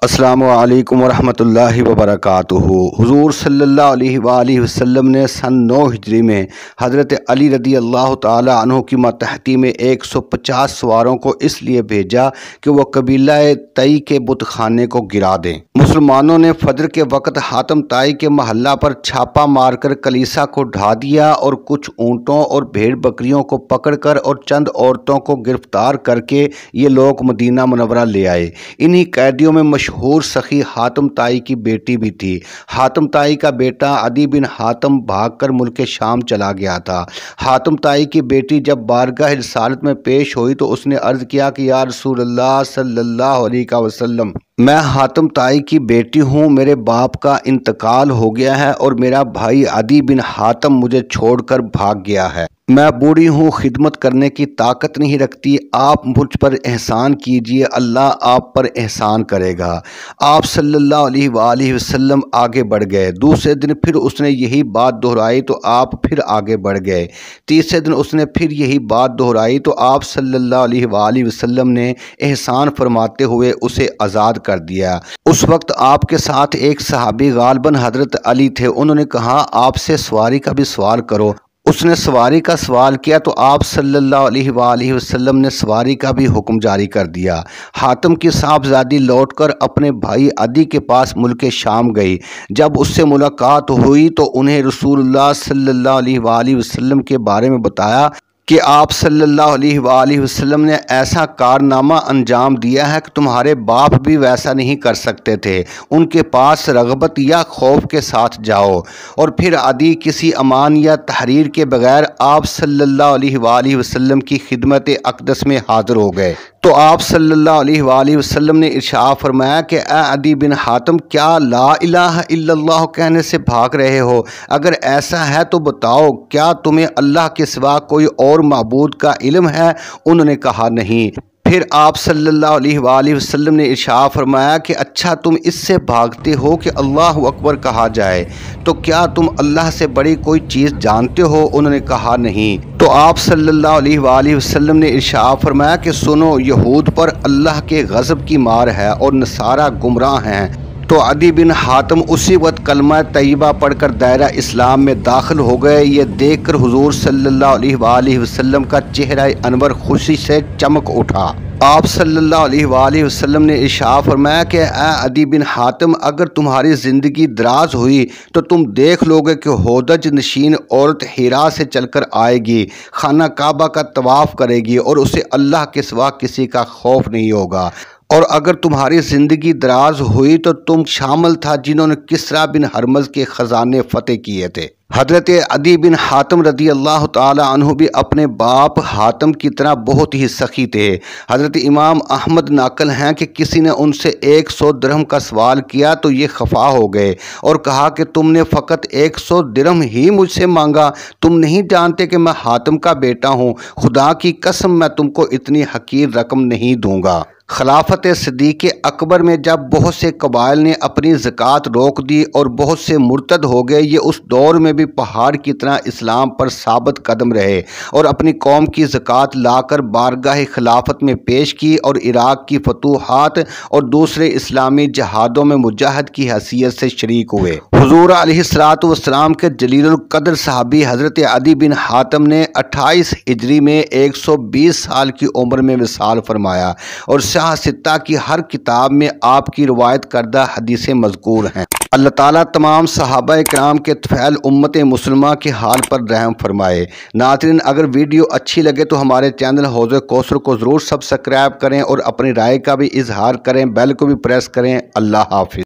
السلام علیکم ورحمۃ اللہ وبرکاتہ۔ حضور صلی اللہ علیہ وآلہ وسلم نے سن 9 ہجری میں حضرت علی رضی اللہ تعالی عنہ کی ماتحتی میں 150 سواروں کو اس لیے بھیجا کہ وہ قبیلہ تئی کے بت خانے کو گرا دیں۔ مسلمانوں نے فجر کے وقت حاتم طائی کے محلہ پر چھاپا مار کر کلیسا کو ڈھا دیا اور کچھ اونٹوں اور بھیڑ بکریوں کو پکڑ کر اور چند عورتوں کو گرفتار کر کے یہ لوگ مدینہ منورہ لے آئے۔ انہی قیدیوں میں مشہور سخی حاتم طائی کی بیٹی بھی تھی۔ حاتم طائی کا بیٹا عدی بن حاتم بھاگ کر ملک شام چلا گیا تھا۔ حاتم طائی کی بیٹی جب بارگاہ رسالت میں پیش ہوئی تو اس نے عرض کیا کہ یا رسول اللہ صلی اللہ علیہ وسلم، میں حاتم طائی کی بیٹی ہوں، میرے باپ کا انتقال ہو گیا ہے اور میرا بھائی عدی بن حاتم مجھے چھوڑ کر بھاگ گیا ہے۔ میں بوڑھی ہوں، خدمت کرنے کی طاقت نہیں رکھتی، آپ مجھ پر احسان کیجئے، اللہ آپ پر احسان کرے گا۔ آپ صلی اللہ علیہ وآلہ وسلم آگے بڑھ گئے۔ دوسرے دن پھر اس نے یہی بات دہرائی تو آپ پھر آگے بڑھ گئے۔ تیسرے دن اس نے پھر یہی بات دہرائی تو آپ صلی اللہ علیہ وآلہ وسلم نے احسان فرماتے ہوئے اسے آزاد کر دیا۔ اس وقت آپ کے ساتھ ایک صحابی غالباً حضرت علی تھے، انہوں نے کہا آپ سے سواری کا بھی سوال کرو۔ اس نے سواری کا سوال کیا تو آپ صلی اللہ علیہ وآلہ وسلم نے سواری کا بھی حکم جاری کر دیا۔ حاتم کی صاحبزادی لوٹ کر اپنے بھائی عدی کے پاس ملک شام گئی۔ جب اس سے ملاقات ہوئی تو انہیں رسول اللہ صلی اللہ علیہ وآلہ وسلم کے بارے میں بتایا کہ آپ صلی اللہ علیہ وآلہ وسلم نے ایسا کارنامہ انجام دیا ہے کہ تمہارے باپ بھی ویسا نہیں کر سکتے تھے، ان کے پاس رغبت یا خوف کے ساتھ جاؤ۔ اور پھر عدی کسی امان یا تحریر کے بغیر آپ صلی اللہ علیہ وآلہ وسلم کی خدمت اقدس میں حاضر ہو گئے تو آپ صلی اللہ علیہ وآلہ وسلم نے ارشاد فرمایا کہ اے عدی بن حاتم، کیا لا الہ الا اللہ کہنے سے بھاگ رہے ہو؟ اگر ایسا ہے تو بتاؤ، کیا تمہیں اللہ کے سوا کوئی اور معبود کا علم ہے؟ انہوں نے کہا نہیں۔ پھر آپ صلی اللہ علیہ وآلہ وسلم نے ارشاد فرمایا کہ اچھا تم اس سے بھاگتے ہو کہ اللہ اکبر کہا جائے، تو کیا تم اللہ سے بڑی کوئی چیز جانتے ہو؟ انہوں نے کہا نہیں۔ تو آپ صلی اللہ علیہ وآلہ وسلم نے ارشاد فرمایا کہ سنو، یہود پر اللہ کے غضب کی مار ہے اور نصارہ گمراہ ہیں۔ تو عدی بن حاتم اسی وقت کلمہ طیبہ پڑھ کر دائرہ اسلام میں داخل ہو گئے۔ یہ دیکھ کر حضور صلی اللہ علیہ وآلہ وسلم کا چہرہ انور خوشی سے چمک اٹھا۔ آپ صلی اللہ علیہ وآلہ وسلم نے ارشاد فرمایا کہ اے عدی بن حاتم، اگر تمہاری زندگی دراز ہوئی تو تم دیکھ لو گے کہ ہودج نشین عورت ہیرا سے چل کر آئے گی، خانہ کعبہ کا طواف کرے گی اور اسے اللہ کے سوا کسی کا خوف نہیں ہوگا۔ اور اگر تمہاری زندگی دراز ہوئی تو تم شامل تھا جنہوں نے کسریٰ بن ہرمز کے خزانے فتح کیے تھے۔ حضرت عدی بن حاتم رضی اللہ تعالی عنہ بھی اپنے باپ حاتم کی طرح بہت ہی سخی تھے۔ حضرت امام احمد ناقل ہیں کہ کسی نے ان سے 100 درہم کا سوال کیا تو یہ خفا ہو گئے اور کہا کہ تم نے فقط 100 درہم ہی مجھ سے مانگا، تم نہیں جانتے کہ میں حاتم کا بیٹا ہوں، خدا کی قسم میں تم کو اتنی حقیر رقم نہیں دوں گا۔ خلافت صدیق اکبر میں جب بہت سے قبائل نے اپنی زکوٰۃ روک دی اور بہت سے مرتد ہو گئے، یہ اس دور میں بھی پہاڑ کی طرح اسلام پر ثابت قدم رہے اور اپنی قوم کی زکوٰۃ لا کر بارگاہ خلافت میں پیش کی اور عراق کی فتوحات اور دوسرے اسلامی جہادوں میں مجاہد کی حیثیت سے شریک ہوئے۔ حضور علیہ السلام کے جلیل القدر صحابی حضرت عدی بن حاتم نے 28 ہجری میں 120 سال کی عمر میں وصال فرمایا اور شاہ ستہ کی ہر کتاب میں آپ کی روایت کردہ حدیثیں مذکور ہیں۔ اللہ تعالیٰ تمام صحابہ کرام کے طفیل امت مسلمہ کے حال پر رحم فرمائے۔ ناظرین، اگر ویڈیو اچھی لگے تو ہمارے چینل حوض کوثر کو ضرور سبسکرائب کریں اور اپنی رائے کا بھی اظہار کریں، بیل کو بھی پریس کریں۔ اللہ حافظ۔